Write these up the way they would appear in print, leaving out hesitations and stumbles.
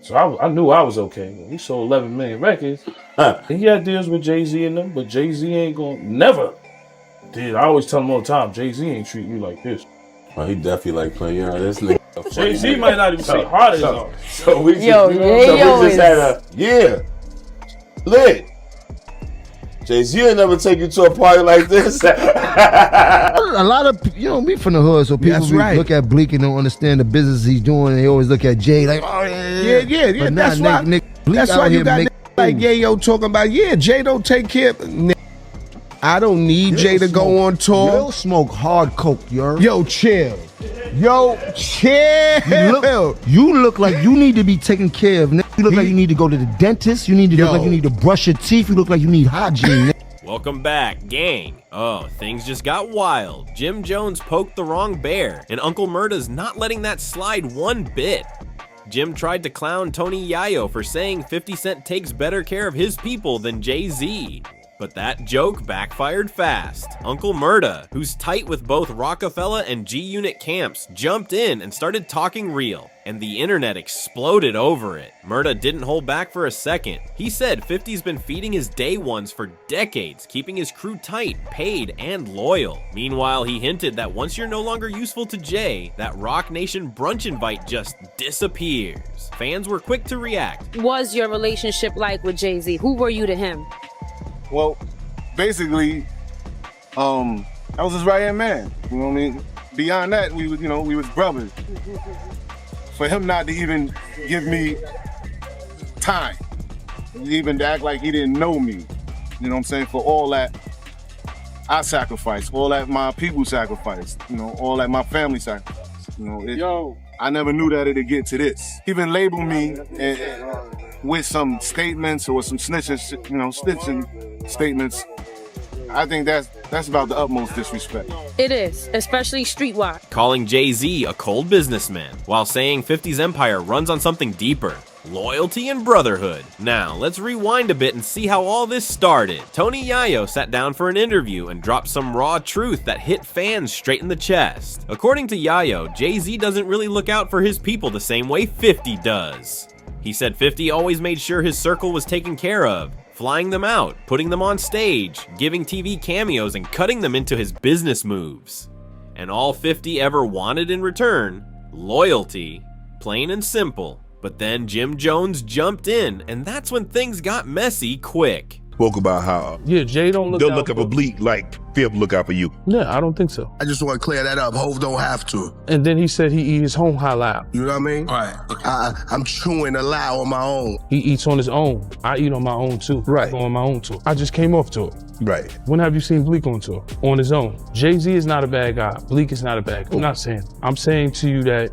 So I knew I was okay. He sold 11 million records. And he had deals with Jay-Z in them, but Jay-Z ain't gonna never. Dude, I always tell him all the time, Jay-Z ain't treat you like this. Oh, he definitely like playing. You know, this nigga. Jay-Z might not even say hard as all. So we just, had a lit. Jay-Z will never take you to a party like this. A lot of me from the hood, so people look at Bleak and don't understand the business he's doing. They always look at Jay like, oh yeah. That's why you got like Yayo talking about Jay don't take care. I don't need Jay to go on tour. Yo, smoke hard coke, Yo, chill. You look like you need to be taken care of. You look like you need to go to the dentist. You need to look like you need to brush your teeth. You look like you need hygiene. Welcome back, gang. Oh, things just got wild. Jim Jones poked the wrong bear, and Uncle Murda's not letting that slide one bit. Jim tried to clown Tony Yayo for saying 50 Cent takes better care of his people than Jay-Z. But that joke backfired fast. Uncle Murda, who's tight with both Rockefeller and G-Unit camps, jumped in and started talking real, and the internet exploded over it. Murda didn't hold back for a second. He said 50's been feeding his day ones for decades, keeping his crew tight, paid, and loyal. Meanwhile, he hinted that once you're no longer useful to Jay, that Rock Nation brunch invite just disappears. Fans were quick to react. What was your relationship like with Jay-Z? Who were you to him? Well, basically, I was his right-hand man. You know what I mean? Beyond that, we was brothers. For him not to even give me time, even to act like he didn't know me, you know what I'm saying? For all that I sacrificed, all that my people sacrificed, all that my family sacrificed, I never knew that it'd get to this. Even label me with some statements or some snitching statements. I think that's about the utmost disrespect. It is, especially streetwise. Calling Jay-Z a cold businessman, while saying 50's empire runs on something deeper. Loyalty and brotherhood. Now, let's rewind a bit and see how all this started. Tony Yayo sat down for an interview and dropped some raw truth that hit fans straight in the chest. According to Yayo, Jay-Z doesn't really look out for his people the same way 50 does. He said 50 always made sure his circle was taken care of, flying them out, putting them on stage, giving TV cameos, and cutting them into his business moves. And all 50 ever wanted in return, loyalty, plain and simple. But then Jim Jones jumped in, and that's when things got messy quick. Spoke about how Jay don't look up a Bleak like Fib look out for you. Yeah, I don't think so. I just want to clear that up. Hov don't have to. And then he said he eat his home halal. You know what I mean? Right. Okay. I'm chewing halal on my own. He eats on his own. I eat on my own too. Right. I go on my own tour. I just came off tour. Right. When have you seen Bleak on tour? On his own. Jay-Z is not a bad guy. Bleak is not a bad guy. I'm not saying. I'm saying to you that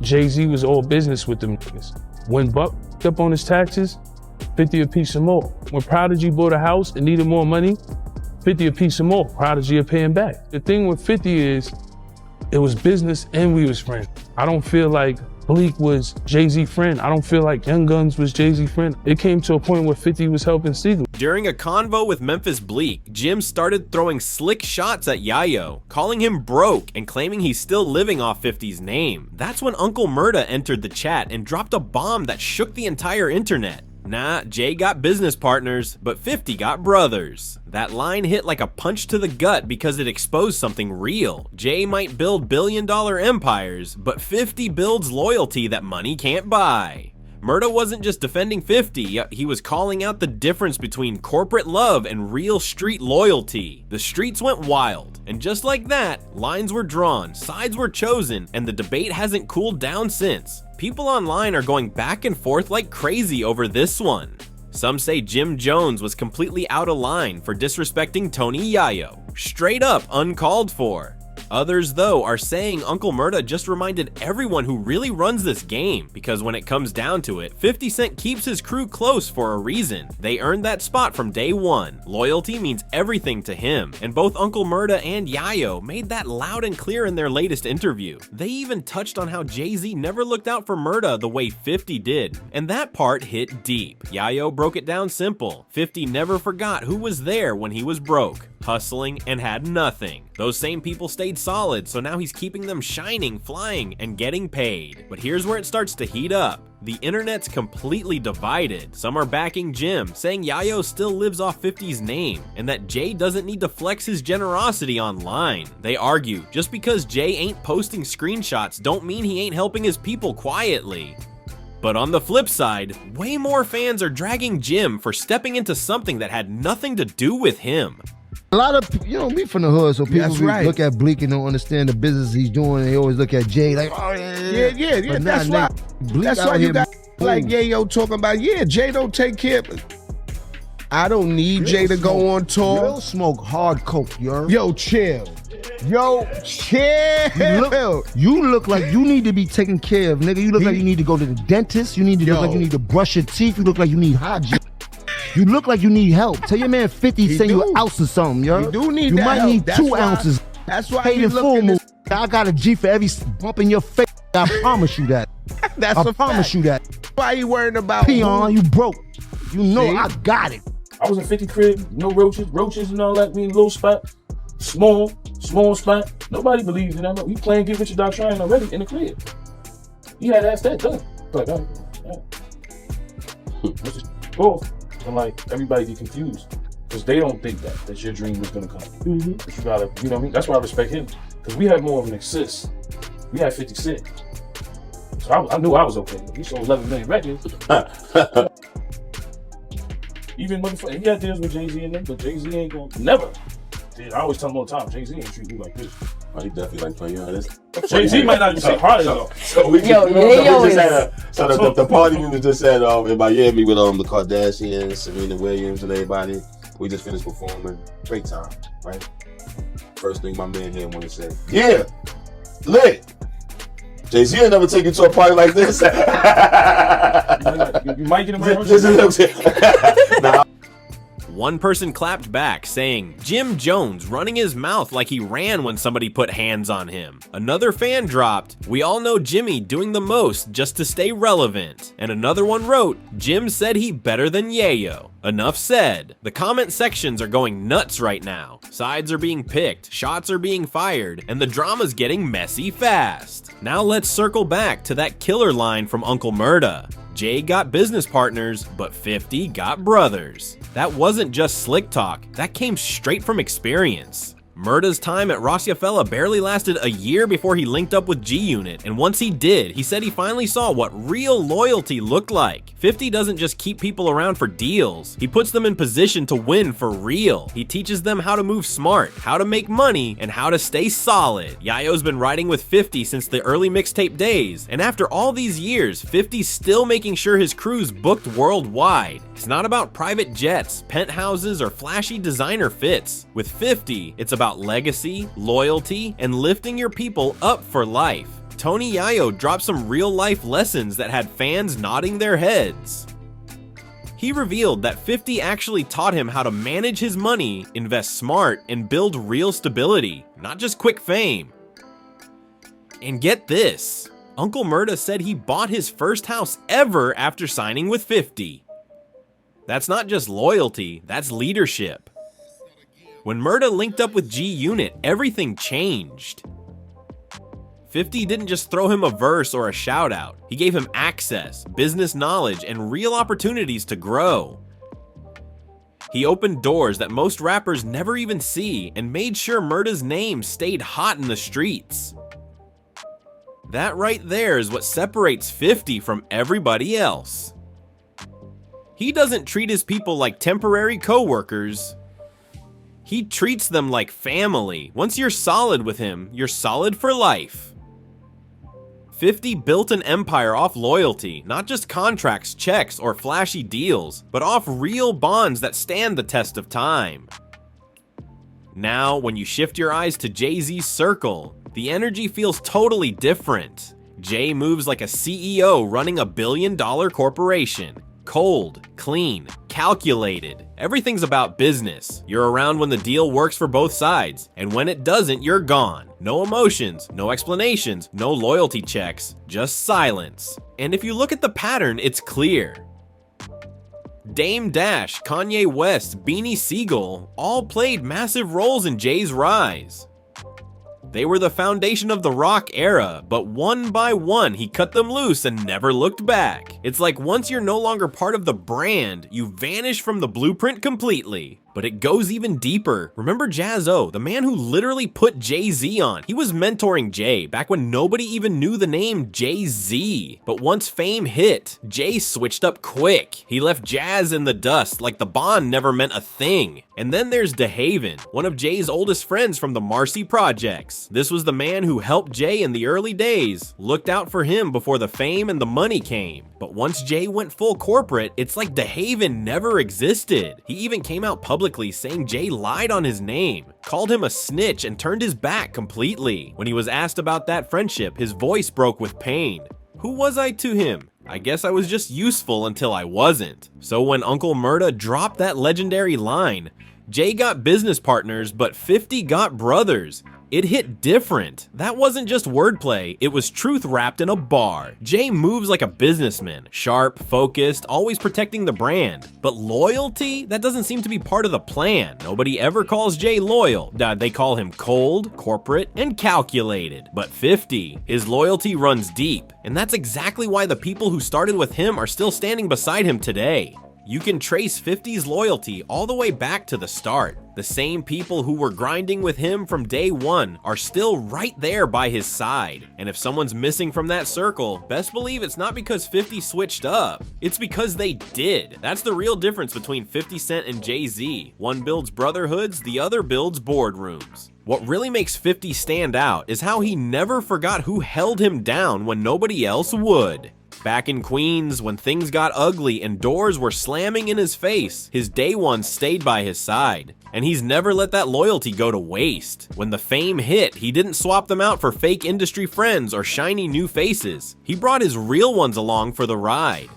Jay-Z was all business with them niggas. When Buck up on his taxes, 50 a piece or more. When Prodigy bought a house and needed more money, 50 a piece or more. Prodigy are paying back. The thing with 50 is, it was business and we was friends. I don't feel like Bleak was Jay-Z friend. I don't feel like Young Guns was Jay-Z friend. It came to a point where 50 was helping Siegel. During a convo with Memphis Bleak, Jim started throwing slick shots at Yayo, calling him broke and claiming he's still living off 50's name. That's when Uncle Murda entered the chat and dropped a bomb that shook the entire internet. Nah, Jay got business partners, but 50 got brothers. That line hit like a punch to the gut because it exposed something real. Jay might build billion-dollar empires, but 50 builds loyalty that money can't buy. Murda wasn't just defending 50, he was calling out the difference between corporate love and real street loyalty. The streets went wild, and just like that, lines were drawn, sides were chosen, and the debate hasn't cooled down since. People online are going back and forth like crazy over this one. Some say Jim Jones was completely out of line for disrespecting Tony Yayo, straight up uncalled for. Others, though, are saying Uncle Murda just reminded everyone who really runs this game, because when it comes down to it, 50 Cent keeps his crew close for a reason. They earned that spot from day one. Loyalty means everything to him, and both Uncle Murda and Yayo made that loud and clear in their latest interview. They even touched on how Jay-Z never looked out for Murda the way 50 did, and that part hit deep. Yayo broke it down simple. 50 never forgot who was there when he was broke. hustling, and had nothing. Those same people stayed solid, so now he's keeping them shining, flying, and getting paid. But here's where it starts to heat up. The internet's completely divided. Some are backing Jim, saying Yayo still lives off 50's name, and that Jay doesn't need to flex his generosity online. They argue, just because Jay ain't posting screenshots don't mean he ain't helping his people quietly. But on the flip side, way more fans are dragging Jim for stepping into something that had nothing to do with him. A lot of, you know, me from the hood, so people look at Bleak and don't understand the business he's doing. They always look at Jay like, oh, yeah. That's why. That's why you got like Yayo talking about, Jay don't take care of it. I don't need Jay to go on tour. Real smoke hard coke, yo. Yo, chill. You look like you need to be taken care of, nigga. You look like you need to go to the dentist. You need to look like you need to brush your teeth. You look like you need hygiene. You look like you need help. Tell your man 50 send you an ounce or something, yo. You do need You that might help. need That's 2 why- ounces. That's why Paid he in full looking move. I got a G for every bump in your face. I promise you that. That's I a promise fact. you that. Why you worrying about Peon, you broke. You know See? I got it. I was in 50 crib, no roaches and all that, we in little spot, small spot. Nobody believes in that. We playing Get Rich or Die Trying already in the crib. You had to ask that done. Like, all right. Let's just go. And like, everybody get confused. Because they don't think that your dream was gonna come. But you gotta, you know what I mean? That's why I respect him. Because we had more of an assist. We had 50 Cent. So I knew I was okay. He sold 11 million records. Even motherfucker, he had deals with Jay-Z and them, but Jay-Z ain't gonna never. Dude, I always tell him all the time, Jay-Z ain't treat me like this. Oh, he definitely like playing on this. Jay-Z might not even say hard though. So we just had the party we just had in Miami with the Kardashians, Serena Williams, and everybody. We just finished performing. Great time, right? First thing my man here want to say, yeah, lit. Jay-Z will never take you to a party like this. You might get him Nah. One person clapped back, saying, Jim Jones running his mouth like he ran when somebody put hands on him. Another fan dropped, we all know Jimmy doing the most just to stay relevant. And another one wrote, Jim said he better than Yayo. Enough said. The comment sections are going nuts right now. Sides are being picked, shots are being fired, and the drama's getting messy fast. Now let's circle back to that killer line from Uncle Murda. Jay got business partners, but 50 got brothers. That wasn't just slick talk, that came straight from experience. Murda's time at Ross-Ya-Fella barely lasted a year before he linked up with G-Unit, and once he did, he said he finally saw what real loyalty looked like. 50 doesn't just keep people around for deals, he puts them in position to win for real. He teaches them how to move smart, how to make money, and how to stay solid. Yayo's been riding with 50 since the early mixtape days, and after all these years, 50's still making sure his crew's booked worldwide. It's not about private jets, penthouses, or flashy designer fits. With 50, it's about legacy, loyalty, and lifting your people up for life. Tony Yayo dropped some real-life lessons that had fans nodding their heads. He revealed that 50 actually taught him how to manage his money, invest smart, and build real stability, not just quick fame. And get this, Uncle Murda said he bought his first house ever after signing with 50. That's not just loyalty, that's leadership. When Murda linked up with G-Unit, everything changed. 50 didn't just throw him a verse or a shout out, he gave him access, business knowledge, and real opportunities to grow. He opened doors that most rappers never even see and made sure Murda's name stayed hot in the streets. That right there is what separates 50 from everybody else. He doesn't treat his people like temporary co-workers. He treats them like family. Once you're solid with him, you're solid for life. 50 built an empire off loyalty, not just contracts, checks, or flashy deals, but off real bonds that stand the test of time. Now, when you shift your eyes to Jay-Z's circle, the energy feels totally different. Jay moves like a CEO running $1 billion corporation. Cold, clean, calculated. Everything's about business. You're around when the deal works for both sides, and when it doesn't, you're gone. No emotions, no explanations, no loyalty checks, just silence. And if you look at the pattern, it's clear. Dame Dash, Kanye West, Beanie Siegel all played massive roles in Jay's rise. They were the foundation of the rock era, but one by one, he cut them loose and never looked back. It's like once you're no longer part of the brand, you vanish from the blueprint completely. But it goes even deeper. Remember Jaz-O, the man who literally put Jay-Z on. He was mentoring Jay back when nobody even knew the name Jay-Z. But once fame hit, Jay switched up quick. He left Jazz in the dust like the bond never meant a thing. And then there's DeHaven, one of Jay's oldest friends from the Marcy Projects. This was the man who helped Jay in the early days, looked out for him before the fame and the money came. But once Jay went full corporate, it's like DeHaven never existed. He even came out publicly saying Jay lied on his name, called him a snitch, and turned his back completely. When he was asked about that friendship, his voice broke with pain. Who was I to him? I guess I was just useful until I wasn't. So when Uncle Murda dropped that legendary line, Jay got business partners, but 50 got brothers. It hit different. That wasn't just wordplay, it was truth wrapped in a bar. Jay moves like a businessman, sharp, focused, always protecting the brand. But loyalty? That doesn't seem to be part of the plan. Nobody ever calls Jay loyal. They call him cold, corporate, and calculated. But 50, his loyalty runs deep. And that's exactly why the people who started with him are still standing beside him today. You can trace 50's loyalty all the way back to the start. The same people who were grinding with him from day one are still right there by his side. And if someone's missing from that circle, best believe it's not because 50 switched up. It's because they did. That's the real difference between 50 Cent and Jay-Z. One builds brotherhoods, the other builds boardrooms. What really makes 50 stand out is how he never forgot who held him down when nobody else would. Back in Queens, when things got ugly and doors were slamming in his face, his day ones stayed by his side. And he's never let that loyalty go to waste. When the fame hit, he didn't swap them out for fake industry friends or shiny new faces. He brought his real ones along for the ride.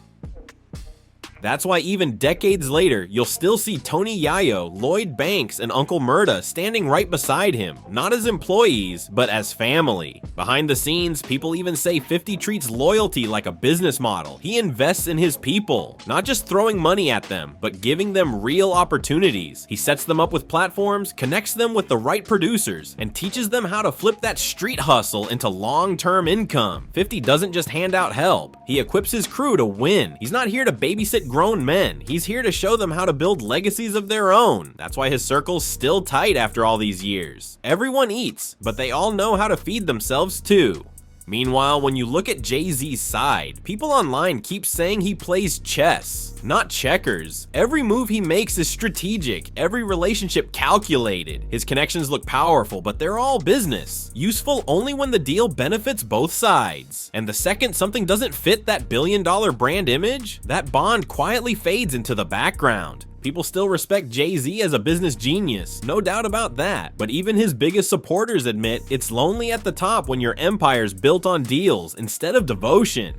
That's why even decades later, you'll still see Tony Yayo, Lloyd Banks, and Uncle Murda standing right beside him, not as employees, but as family. Behind the scenes, people even say 50 treats loyalty like a business model. He invests in his people, not just throwing money at them, but giving them real opportunities. He sets them up with platforms, connects them with the right producers, and teaches them how to flip that street hustle into long-term income. 50 doesn't just hand out help. He equips his crew to win. He's not here to babysit grown men. He's here to show them how to build legacies of their own. That's why his circle's still tight after all these years. Everyone eats, but they all know how to feed themselves too. Meanwhile, when you look at Jay-Z's side, people online keep saying he plays chess, not checkers. Every move he makes is strategic, every relationship calculated. His connections look powerful, but they're all business. Useful only when the deal benefits both sides. And the second something doesn't fit that billion-dollar brand image, that bond quietly fades into the background. People still respect Jay-Z as a business genius, no doubt about that, but even his biggest supporters admit it's lonely at the top when your empire's built on deals instead of devotion.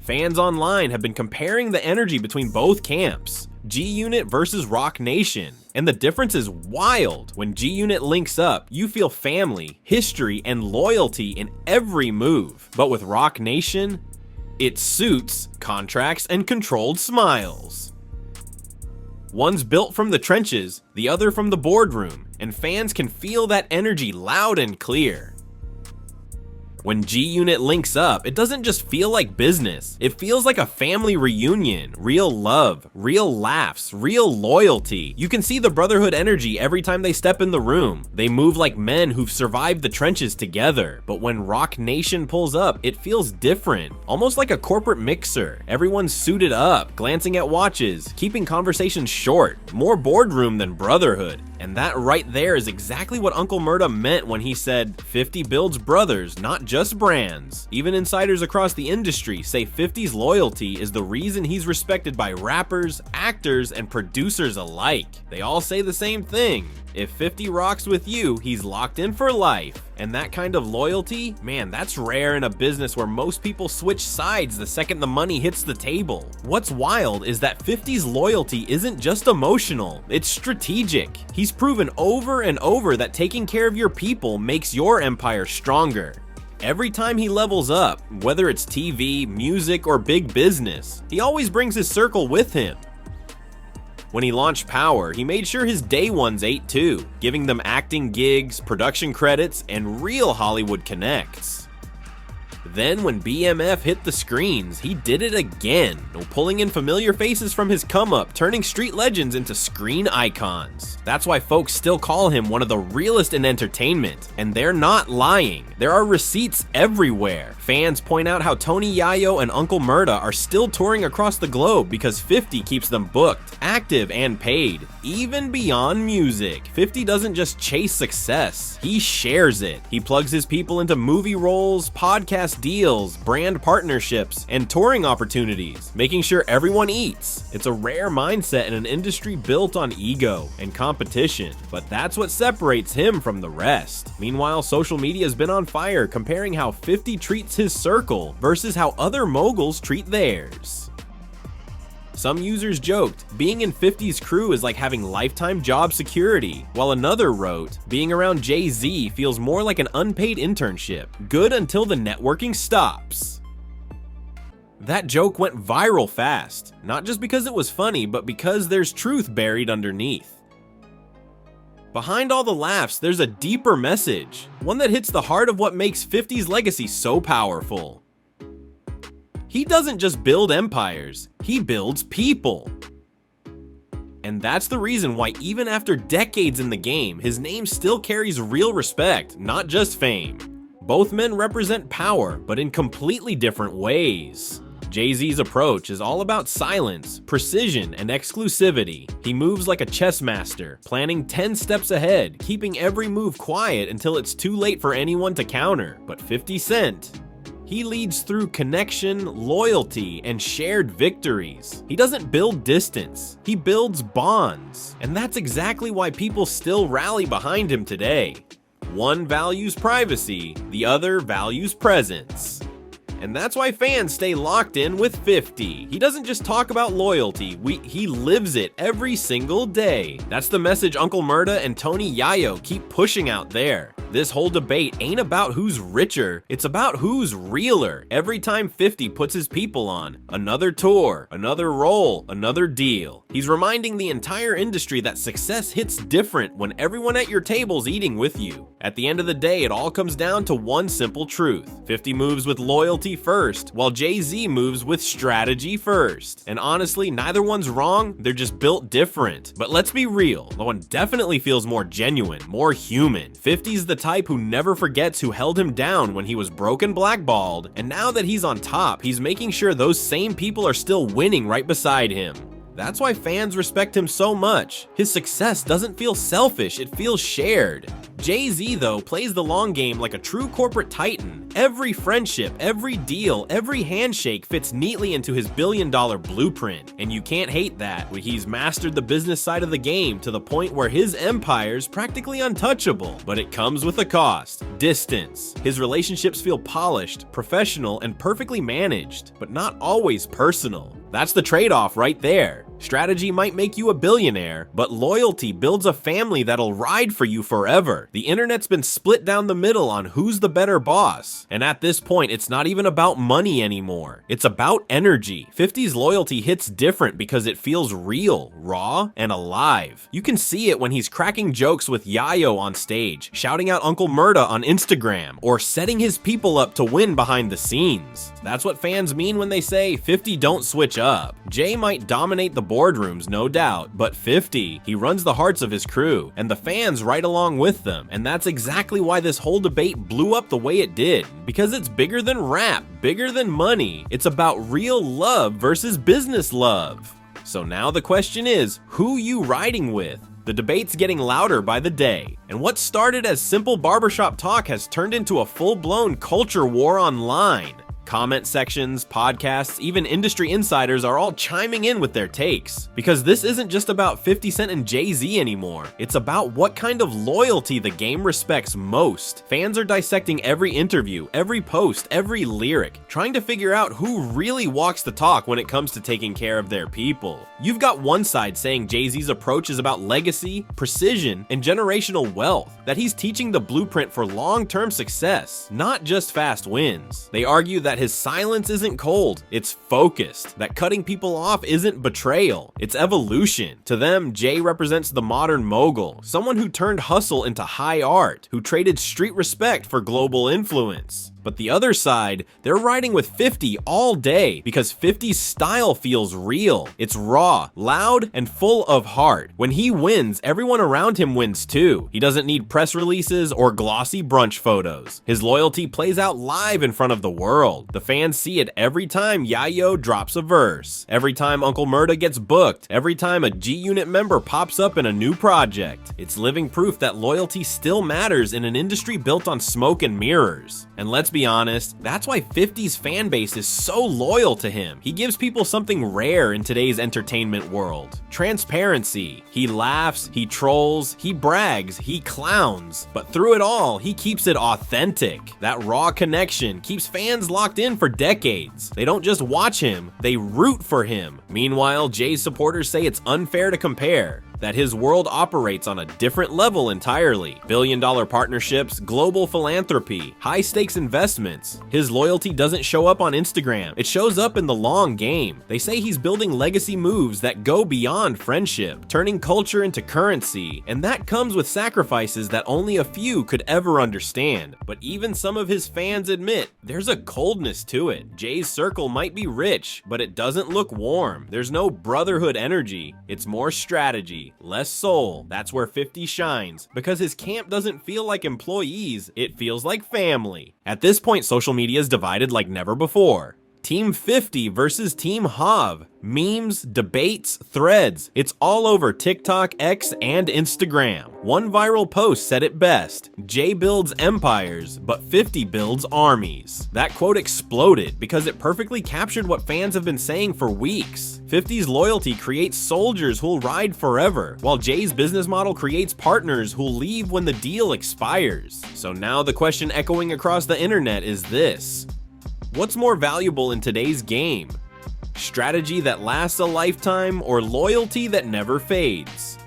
Fans online have been comparing the energy between both camps, G-Unit versus Rock Nation, and the difference is wild. When G-Unit links up, you feel family, history, and loyalty in every move, but with Rock Nation, it's suits, contracts, and controlled smiles. One's built from the trenches, the other from the boardroom, and fans can feel that energy loud and clear. When G-Unit links up, it doesn't just feel like business. It feels like a family reunion, real love, real laughs, real loyalty. You can see the Brotherhood energy every time they step in the room. They move like men who've survived the trenches together. But when Rock Nation pulls up, it feels different, almost like a corporate mixer. Everyone's suited up, glancing at watches, keeping conversations short, more boardroom than Brotherhood. And that right there is exactly what Uncle Murda meant when he said 50 builds brothers, not just brands. Even insiders across the industry say 50's loyalty is the reason he's respected by rappers, actors, and producers alike. They all say the same thing. If 50 rocks with you, he's locked in for life. And that kind of loyalty, man, that's rare in a business where most people switch sides the second the money hits the table. What's wild is that 50's loyalty isn't just emotional, it's strategic. He's proven over and over that taking care of your people makes your empire stronger. Every time he levels up, whether it's TV, music, or big business, he always brings his circle with him. When he launched Power, he made sure his day ones ate too, giving them acting gigs, production credits, and real Hollywood connects. Then when BMF hit the screens, he did it again, pulling in familiar faces from his come-up, turning street legends into screen icons. That's why folks still call him one of the realest in entertainment, and they're not lying. There are receipts everywhere. Fans point out how Tony Yayo and Uncle Murda are still touring across the globe because 50 keeps them booked, active, and paid. Even beyond music, 50 doesn't just chase success, he shares it. He plugs his people into movie roles, podcast deals, brand partnerships, and touring opportunities, making sure everyone eats. It's a rare mindset in an industry built on ego and competition, but that's what separates him from the rest. Meanwhile, social media has been on fire comparing how 50 treats his circle versus how other moguls treat theirs. Some users joked, being in 50's crew is like having lifetime job security, while another wrote, being around Jay-Z feels more like an unpaid internship, good until the networking stops. That joke went viral fast, not just because it was funny, but because there's truth buried underneath. Behind all the laughs, there's a deeper message, one that hits the heart of what makes 50's legacy so powerful. He doesn't just build empires, he builds people. And that's the reason why even after decades in the game, his name still carries real respect, not just fame. Both men represent power, but in completely different ways. Jay-Z's approach is all about silence, precision, and exclusivity. He moves like a chess master, planning 10 steps ahead, keeping every move quiet until it's too late for anyone to counter. But 50 Cent, he leads through connection, loyalty, and shared victories. He doesn't build distance, he builds bonds. And that's exactly why people still rally behind him today. One values privacy, the other values presence. And that's why fans stay locked in with 50. He doesn't just talk about loyalty, he lives it every single day. That's the message Uncle Murda and Tony Yayo keep pushing out there. This whole debate ain't about who's richer, it's about who's realer. Every time 50 puts his people on, another tour, another role, another deal. He's reminding the entire industry that success hits different when everyone at your table's eating with you. At the end of the day, it all comes down to one simple truth. 50 moves with loyalty first, while Jay-Z moves with strategy first. And honestly, neither one's wrong, they're just built different. But let's be real, the one definitely feels more genuine, more human. 50's the type who never forgets who held him down when he was broke and blackballed, and now that he's on top, he's making sure those same people are still winning right beside him. That's why fans respect him so much. His success doesn't feel selfish, it feels shared. Jay-Z, though, plays the long game like a true corporate titan. Every friendship, every deal, every handshake fits neatly into his billion-dollar blueprint. And you can't hate that. He's mastered the business side of the game to the point where his empire's practically untouchable. But it comes with a cost. Distance. His relationships feel polished, professional, and perfectly managed, but not always personal. That's the trade-off right there. Strategy might make you a billionaire, but loyalty builds a family that'll ride for you forever. The internet's been split down the middle on who's the better boss. And at this point, it's not even about money anymore. It's about energy. 50's loyalty hits different because it feels real, raw, and alive. You can see it when he's cracking jokes with Yayo on stage, shouting out Uncle Murda on Instagram, or setting his people up to win behind the scenes. That's what fans mean when they say 50 don't switch up. Jay might dominate the boardrooms, no doubt, but 50, he runs the hearts of his crew, and the fans right along with them. And that's exactly why this whole debate blew up the way it did, because it's bigger than rap, bigger than money. It's about real love versus business love. So now the question is, who you riding with? The debate's getting louder by the day, and what started as simple barbershop talk has turned into a full-blown culture war online. Comment sections, podcasts, even industry insiders are all chiming in with their takes. Because this isn't just about 50 Cent and Jay-Z anymore. It's about what kind of loyalty the game respects most. Fans are dissecting every interview, every post, every lyric, trying to figure out who really walks the talk when it comes to taking care of their people. You've got one side saying Jay-Z's approach is about legacy, precision, and generational wealth, that he's teaching the blueprint for long-term success, not just fast wins. They argue that that his silence isn't cold, it's focused. That cutting people off isn't betrayal, it's evolution. To them, Jay represents the modern mogul, someone who turned hustle into high art, who traded street respect for global influence. But the other side, they're riding with 50 all day because 50's style feels real. It's raw, loud, and full of heart. When he wins, everyone around him wins too. He doesn't need press releases or glossy brunch photos. His loyalty plays out live in front of the world. The fans see it every time Yayo drops a verse, every time Uncle Murda gets booked, every time a G-Unit member pops up in a new project. It's living proof that loyalty still matters in an industry built on smoke and mirrors. And let's be honest, that's why 50's fan base is so loyal to him. He gives people something rare in today's entertainment world: transparency. He laughs, he trolls, he brags, he clowns, but through it all, he keeps it authentic. That raw connection keeps fans locked in for decades. They don't just watch him, they root for him. Meanwhile, Jay's supporters say it's unfair to compare, that his world operates on a different level entirely. Billion-dollar partnerships, global philanthropy, high-stakes investments. His loyalty doesn't show up on Instagram. It shows up in the long game. They say he's building legacy moves that go beyond friendship, turning culture into currency, and that comes with sacrifices that only a few could ever understand. But even some of his fans admit there's a coldness to it. Jay's circle might be rich, but it doesn't look warm. There's no brotherhood energy. It's more strategy, less soul. That's where 50 shines, because his camp doesn't feel like employees, it feels like family. At this point, social media is divided like never before. Team 50 versus Team Hav. Memes, debates, threads. It's all over TikTok, X, and Instagram. One viral post said it best: Jay builds empires, but 50 builds armies. That quote exploded because it perfectly captured what fans have been saying for weeks. 50's loyalty creates soldiers who'll ride forever, while Jay's business model creates partners who'll leave when the deal expires. So now the question echoing across the internet is this: what's more valuable in today's game? Strategy that lasts a lifetime, or loyalty that never fades?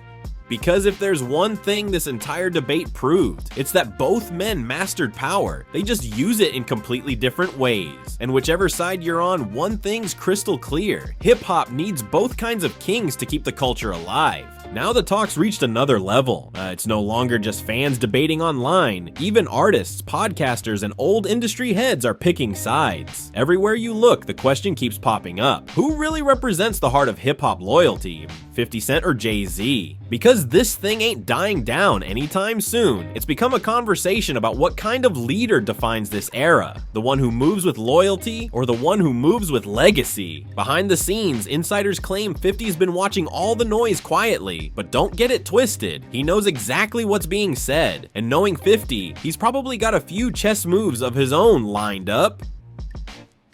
Because if there's one thing this entire debate proved, it's that both men mastered power. They just use it in completely different ways. And whichever side you're on, one thing's crystal clear: hip-hop needs both kinds of kings to keep the culture alive. Now the talk's reached another level. It's no longer just fans debating online. Even artists, podcasters, and old industry heads are picking sides. Everywhere you look, the question keeps popping up: who really represents the heart of hip-hop loyalty? 50 Cent or Jay-Z? Because this thing ain't dying down anytime soon, it's become a conversation about what kind of leader defines this era: the one who moves with loyalty, or the one who moves with legacy? Behind the scenes, insiders claim 50's been watching all the noise quietly. But don't get it twisted, he knows exactly what's being said, and knowing 50, he's probably got a few chess moves of his own lined up.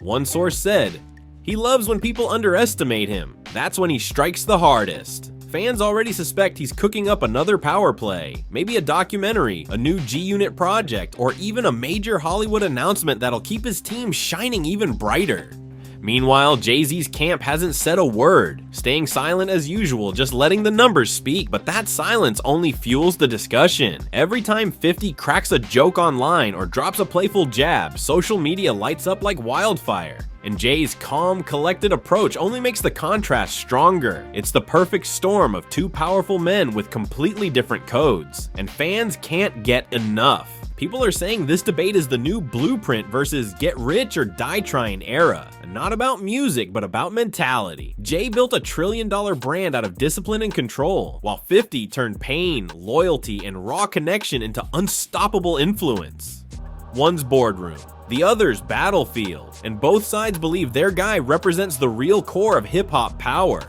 One source said, he loves when people underestimate him. That's when he strikes the hardest. Fans already suspect he's cooking up another power play, maybe a documentary, a new G-Unit project, or even a major Hollywood announcement that'll keep his team shining even brighter. Meanwhile, Jay-Z's camp hasn't said a word, staying silent as usual, just letting the numbers speak, but that silence only fuels the discussion. Every time 50 cracks a joke online or drops a playful jab, social media lights up like wildfire. And Jay's calm, collected approach only makes the contrast stronger. It's the perfect storm of two powerful men with completely different codes, and fans can't get enough. People are saying this debate is the new blueprint versus get rich or die trying era. Not about music, but about mentality. Jay built a $1 trillion brand out of discipline and control, while 50 turned pain, loyalty, and raw connection into unstoppable influence. One's boardroom, the other's battlefield, and both sides believe their guy represents the real core of hip-hop power.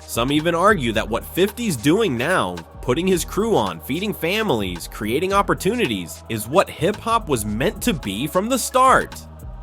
Some even argue that what 50's doing now, putting his crew on, feeding families, creating opportunities, is what hip-hop was meant to be from the start.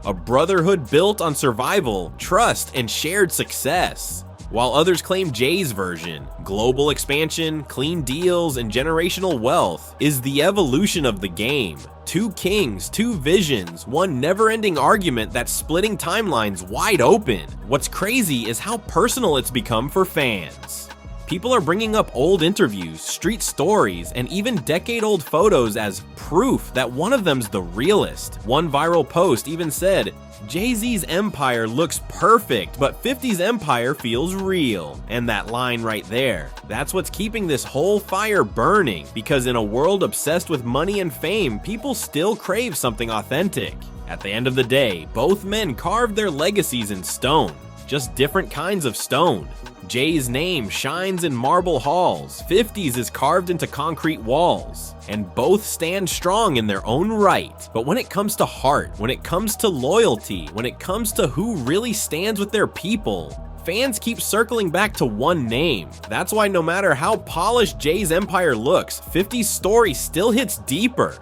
A brotherhood built on survival, trust, and shared success. While others claim Jay's version, global expansion, clean deals, and generational wealth, is the evolution of the game. Two kings, two visions, one never-ending argument that's splitting timelines wide open. What's crazy is how personal it's become for fans. People are bringing up old interviews, street stories, and even decade-old photos as proof that one of them's the realest. One viral post even said, "Jay-Z's empire looks perfect, but 50's empire feels real." And that line right there, that's what's keeping this whole fire burning, because in a world obsessed with money and fame, people still crave something authentic. At the end of the day, both men carved their legacies in stone, just different kinds of stone. Jay's name shines in marble halls, 50's is carved into concrete walls, and both stand strong in their own right. But when it comes to heart, when it comes to loyalty, when it comes to who really stands with their people, fans keep circling back to one name. That's why no matter how polished Jay's empire looks, 50's story still hits deeper.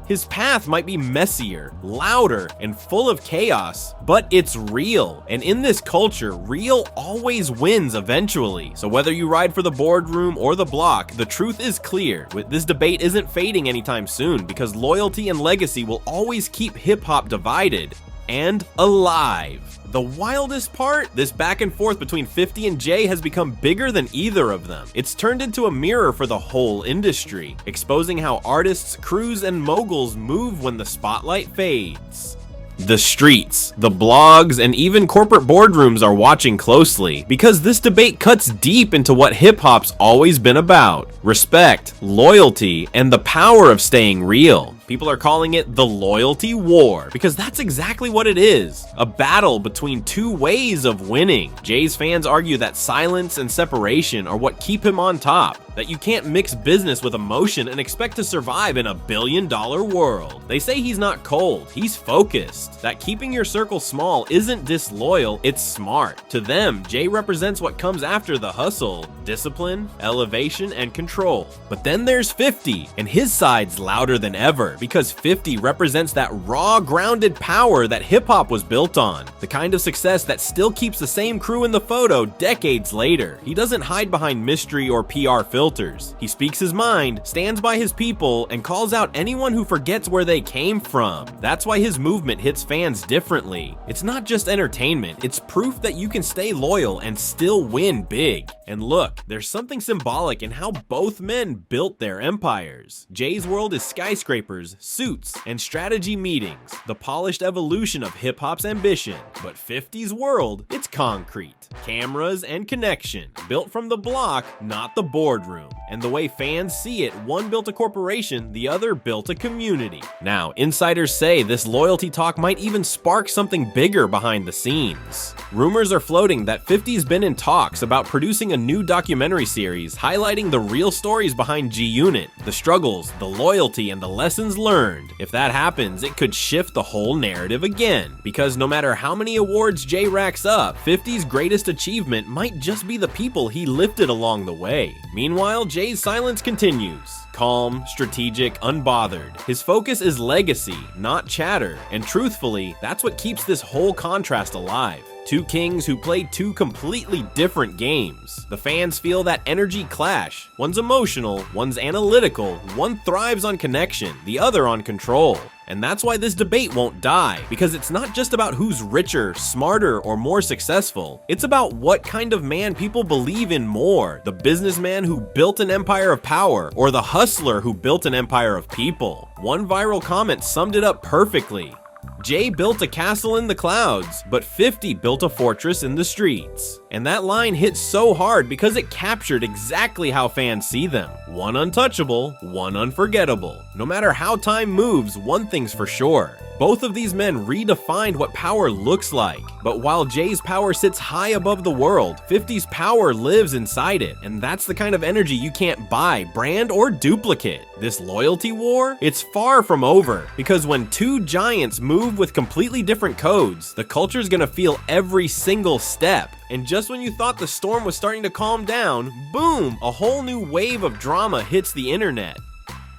His path might be messier, louder, and full of chaos, but it's real. And in this culture, real always wins eventually. So whether you ride for the boardroom or the block, the truth is clear. This debate isn't fading anytime soon, because loyalty and legacy will always keep hip-hop divided and alive. The wildest part, this back and forth between 50 and Jay has become bigger than either of them. It's turned into a mirror for the whole industry, exposing how artists, crews, and moguls move when the spotlight fades. The streets, the blogs, and even corporate boardrooms are watching closely, because this debate cuts deep into what hip-hop's always been about: respect, loyalty, and the power of staying real. People are calling it the loyalty war, because that's exactly what it is. A battle between two ways of winning. Jay's fans argue that silence and separation are what keep him on top, that you can't mix business with emotion and expect to survive in a billion-dollar world. They say he's not cold, he's focused, that keeping your circle small isn't disloyal, it's smart. To them, Jay represents what comes after the hustle: discipline, elevation, and control. But then there's 50, and his side's louder than ever, because 50 represents that raw, grounded power that hip-hop was built on, the kind of success that still keeps the same crew in the photo decades later. He doesn't hide behind mystery or PR filters. He speaks his mind, stands by his people, and calls out anyone who forgets where they came from. That's why his movement hits fans differently. It's not just entertainment, it's proof that you can stay loyal and still win big. And look, there's something symbolic in how both men built their empires. Jay's world is skyscrapers, suits, and strategy meetings, the polished evolution of hip-hop's ambition. But 50's world, it's concrete, cameras, and connection, built from the block, not the boardroom. And the way fans see it, one built a corporation, the other built a community. Now, insiders say this loyalty talk might even spark something bigger behind the scenes. Rumors are floating that 50's been in talks about producing a new documentary series highlighting the real stories behind G-Unit, the struggles, the loyalty, and the lessons learned. If that happens, it could shift the whole narrative again, because no matter how many awards Jay racks up, 50's greatest achievement might just be the people he lifted along the way. Meanwhile, Jay's silence continues. Calm, strategic, unbothered. His focus is legacy, not chatter, and truthfully, that's what keeps this whole contrast alive. Two kings who played two completely different games. The fans feel that energy clash. One's emotional, one's analytical, one thrives on connection, the other on control. And that's why this debate won't die, because it's not just about who's richer, smarter, or more successful. It's about what kind of man people believe in more: the businessman who built an empire of power, or the hustler who built an empire of people. One viral comment summed it up perfectly. Jay built a castle in the clouds, but 50 built a fortress in the streets. And that line hit so hard because it captured exactly how fans see them. One untouchable, one unforgettable. No matter how time moves, one thing's for sure: both of these men redefined what power looks like. But while Jay's power sits high above the world, 50's power lives inside it. And that's the kind of energy you can't buy, brand, or duplicate. This loyalty war, it's far from over. Because when two giants move with completely different codes, the culture's gonna feel every single step. And just when you thought the storm was starting to calm down, boom, a whole new wave of drama hits the internet.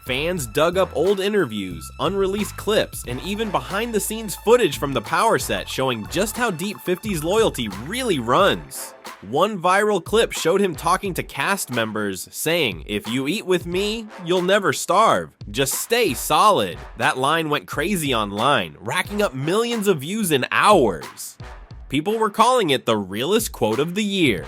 Fans dug up old interviews, unreleased clips, and even behind-the-scenes footage from the power set showing just how deep 50's loyalty really runs. One viral clip showed him talking to cast members, saying, "If you eat with me, you'll never starve. Just stay solid." That line went crazy online, racking up millions of views in hours. People were calling it the realest quote of the year.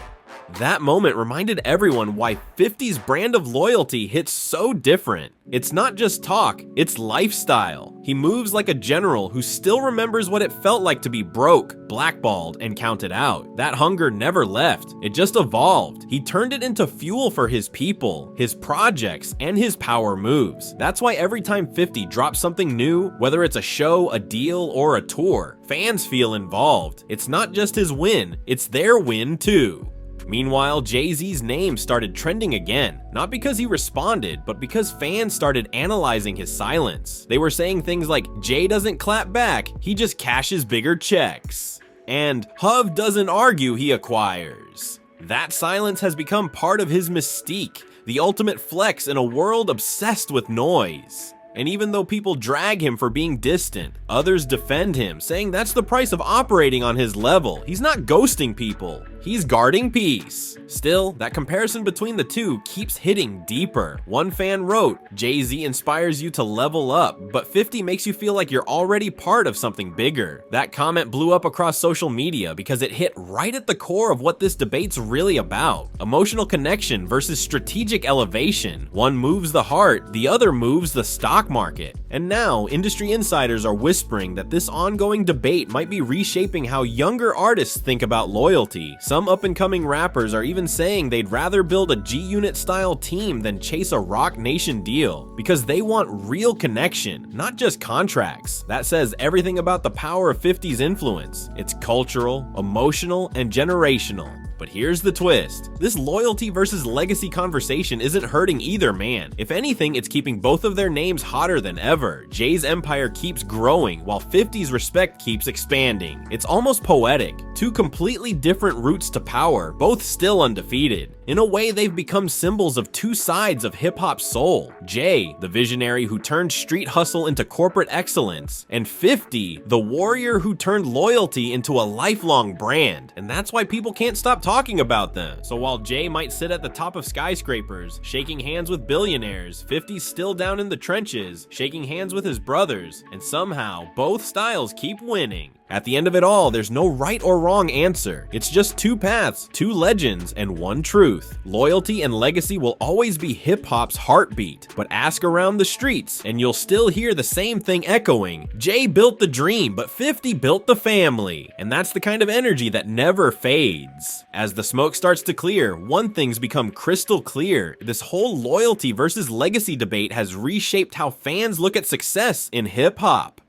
That moment reminded everyone why 50's brand of loyalty hits so different. It's not just talk, it's lifestyle. He moves like a general who still remembers what it felt like to be broke, blackballed, and counted out. That hunger never left, it just evolved. He turned it into fuel for his people, his projects, and his power moves. That's why every time 50 drops something new, whether it's a show, a deal, or a tour, fans feel involved. It's not just his win, it's their win too. Meanwhile, Jay-Z's name started trending again, not because he responded, but because fans started analyzing his silence. They were saying things like, Jay doesn't clap back, he just cashes bigger checks. And Hov doesn't argue, he acquires. That silence has become part of his mystique, the ultimate flex in a world obsessed with noise. And even though people drag him for being distant, others defend him, saying that's the price of operating on his level. He's not ghosting people, he's guarding peace. Still, that comparison between the two keeps hitting deeper. One fan wrote, Jay-Z inspires you to level up, but 50 makes you feel like you're already part of something bigger. That comment blew up across social media because it hit right at the core of what this debate's really about. Emotional connection versus strategic elevation. One moves the heart, the other moves the stock market. And now, industry insiders are whispering that this ongoing debate might be reshaping how younger artists think about loyalty. Some up-and-coming rappers are even saying they'd rather build a G-Unit style team than chase a Rock Nation deal, because they want real connection, not just contracts. That says everything about the power of 50's influence. It's cultural, emotional, and generational. But here's the twist. This loyalty versus legacy conversation isn't hurting either man. If anything, it's keeping both of their names hotter than ever. Jay's empire keeps growing, while 50's respect keeps expanding. It's almost poetic. Two completely different routes to power, both still undefeated. In a way, they've become symbols of two sides of hip-hop's soul. Jay, the visionary who turned street hustle into corporate excellence, and 50, the warrior who turned loyalty into a lifelong brand. And that's why people can't stop talking about them. So while Jay might sit at the top of skyscrapers, shaking hands with billionaires, 50's still down in the trenches, shaking hands with his brothers, and somehow both styles keep winning. At the end of it all, there's no right or wrong answer. It's just two paths, two legends, and one truth. Loyalty and legacy will always be hip-hop's heartbeat, but ask around the streets, and you'll still hear the same thing echoing. Jay built the dream, but 50 built the family. And that's the kind of energy that never fades. As the smoke starts to clear, one thing's become crystal clear. This whole loyalty versus legacy debate has reshaped how fans look at success in hip-hop.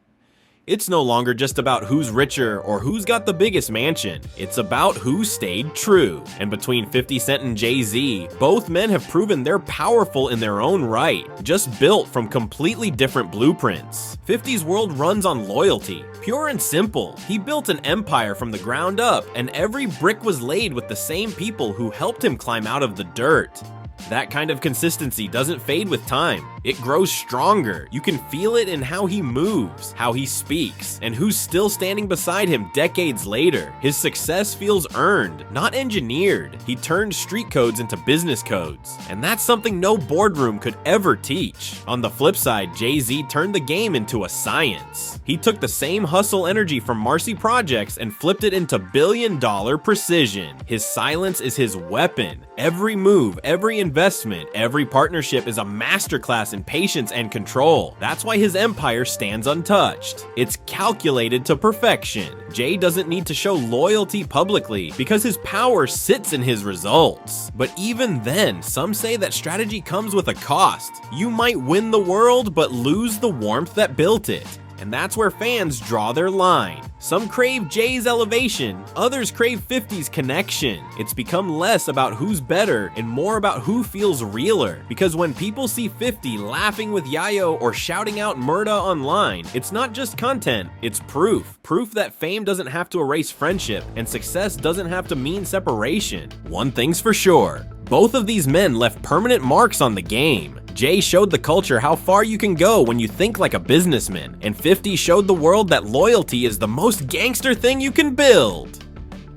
It's no longer just about who's richer or who's got the biggest mansion. It's about who stayed true. And between 50 Cent and Jay-Z, both men have proven they're powerful in their own right, just built from completely different blueprints. 50's world runs on loyalty, pure and simple. He built an empire from the ground up, and every brick was laid with the same people who helped him climb out of the dirt. That kind of consistency doesn't fade with time. It grows stronger. You can feel it in how he moves, how he speaks, and who's still standing beside him decades later. His success feels earned, not engineered. He turned street codes into business codes, and that's something no boardroom could ever teach. On the flip side, Jay-Z turned the game into a science. He took the same hustle energy from Marcy Projects and flipped it into billion-dollar precision. His silence is his weapon. Every move, every investment, every partnership is a masterclass in patience and control. That's why his empire stands untouched. It's calculated to perfection. Jay doesn't need to show loyalty publicly because his power sits in his results. But even then, some say that strategy comes with a cost. You might win the world, but lose the warmth that built it. And that's where fans draw their line. Some crave Jay's elevation, others crave 50's connection. It's become less about who's better and more about who feels realer. Because when people see 50 laughing with Yayo or shouting out Murda online, it's not just content, it's proof. Proof that fame doesn't have to erase friendship and success doesn't have to mean separation. One thing's for sure, both of these men left permanent marks on the game. Jay showed the culture how far you can go when you think like a businessman, and 50 showed the world that loyalty is the most gangster thing you can build.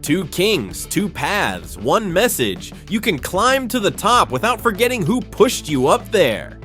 Two kings, two paths, one message. You can climb to the top without forgetting who pushed you up there.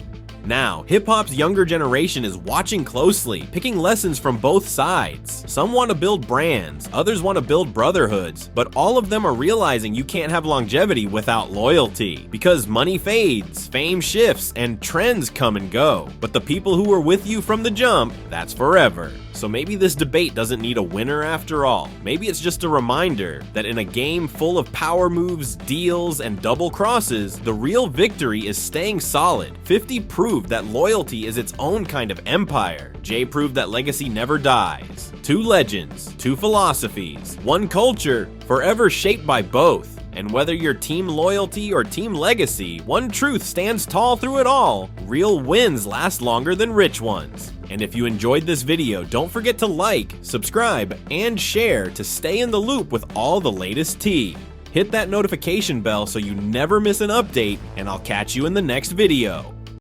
Now, hip-hop's younger generation is watching closely, picking lessons from both sides. Some want to build brands, others want to build brotherhoods, but all of them are realizing you can't have longevity without loyalty, because money fades, fame shifts, and trends come and go. But the people who were with you from the jump, that's forever. So maybe this debate doesn't need a winner after all. Maybe it's just a reminder that in a game full of power moves, deals, and double crosses, the real victory is staying solid. 50 proved that loyalty is its own kind of empire. Jay proved that legacy never dies. Two legends, two philosophies, one culture, forever shaped by both. And whether you're team loyalty or team legacy, one truth stands tall through it all: real wins last longer than rich ones. And if you enjoyed this video, don't forget to like, subscribe, and share to stay in the loop with all the latest tea. Hit that notification bell so you never miss an update, and I'll catch you in the next video.